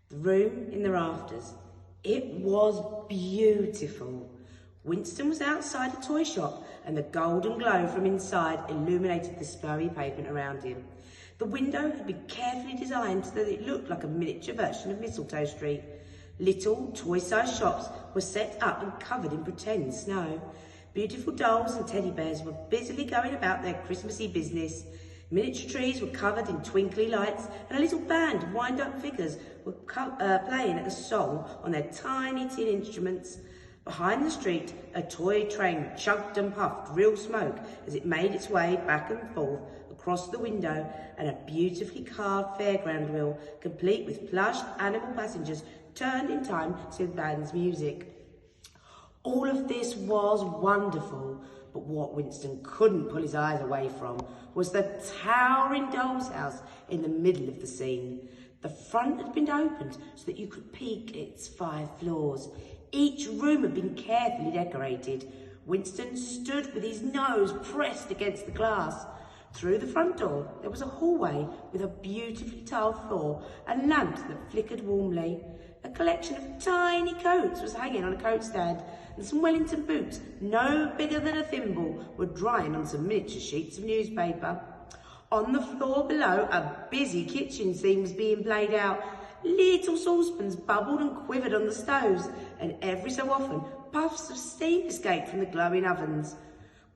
The room in the rafters. It was beautiful. Winston was outside a toy shop and the golden glow from inside illuminated the snowy pavement around him. The window had been carefully designed so that it looked like a miniature version of Mistletoe Street. Little toy-sized shops were set up and covered in pretend snow. Beautiful dolls and teddy bears were busily going about their Christmassy business. Miniature trees were covered in twinkly lights and a little band of wind-up figures were playing a song on their tiny tin instruments. Behind the street, a toy train chugged and puffed real smoke as it made its way back and forth across the window, and a beautifully carved fairground wheel, complete with plush animal passengers, turned in time to the band's music. All of this was wonderful, but what Winston couldn't pull his eyes away from was the towering doll's house in the middle of the scene. The front had been opened so that you could peek at its 5 floors. Each room had been carefully decorated. Winston stood with his nose pressed against the glass. Through the front door, there was a hallway with a beautifully tiled floor and lamps that flickered warmly. A collection of tiny coats was hanging on a coat stand, and some Wellington boots, no bigger than a thimble, were drying on some miniature sheets of newspaper. On the floor below, a busy kitchen scene was being played out. Little saucepans bubbled and quivered on the stoves, and every so often, puffs of steam escaped from the glowing ovens.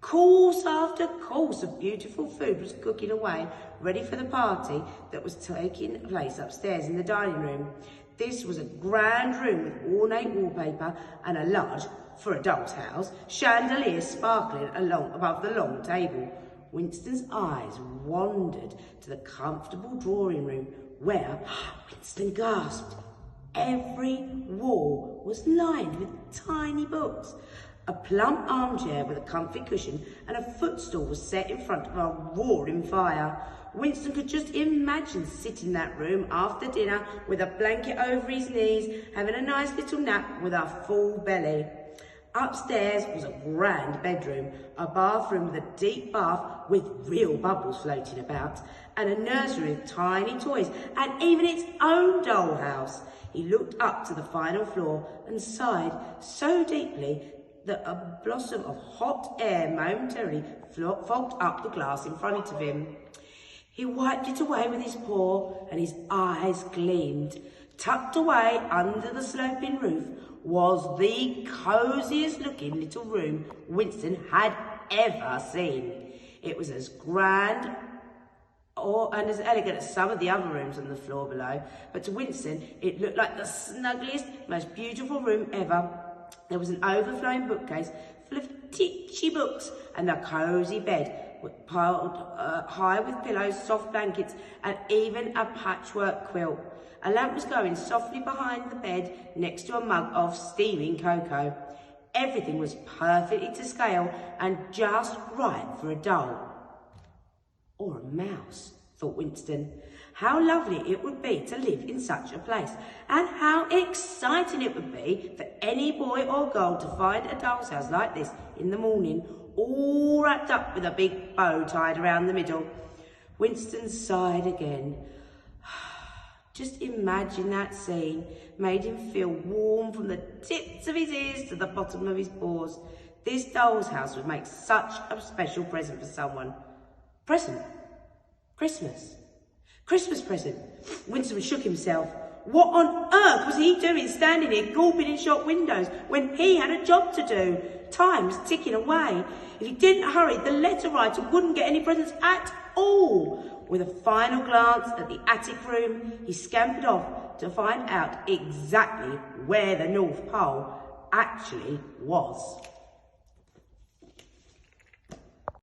Course after course of beautiful food was cooking away, ready for the party that was taking place upstairs in the dining room. This was a grand room with ornate wallpaper and a large, for a doll's house, chandelier sparkling above the long table. Winston's eyes wandered to the comfortable drawing room where, Winston gasped, every wall was lined with tiny books. A plump armchair with a comfy cushion and a footstool was set in front of a roaring fire. Winston could just imagine sitting in that room after dinner with a blanket over his knees, having a nice little nap with a full belly. Upstairs was a grand bedroom, a bathroom with a deep bath with real bubbles floating about, and a nursery with tiny toys, and even its own dollhouse. He looked up to the final floor and sighed so deeply that a blossom of hot air momentarily fogged up the glass in front of him. He wiped it away with his paw and his eyes gleamed. Tucked away under the sloping roof was the cosiest looking little room Winston had ever seen. It was as grand and as elegant as some of the other rooms on the floor below, but to Winston it looked like the snuggliest, most beautiful room ever. There was an overflowing bookcase full of titchy books and a cosy bed piled high with pillows, soft blankets, and even a patchwork quilt. A lamp was glowing softly behind the bed next to a mug of steaming cocoa. Everything was perfectly to scale and just right for a doll. Or a mouse, thought Winston. How lovely it would be to live in such a place, and how exciting it would be for any boy or girl to find a doll's house like this in the morning, all wrapped up with a big bow tied around the middle. Winston sighed again. Just imagine that scene made him feel warm from the tips of his ears to the bottom of his paws. This doll's house would make such a special present for someone. Present? Christmas. Christmas present. Winston shook himself. What on earth was he doing standing here gawping in shop windows when he had a job to do? Time was ticking away. If he didn't hurry, the letter writer wouldn't get any presents at all. With a final glance at the attic room, he scampered off to find out exactly where the North Pole actually was.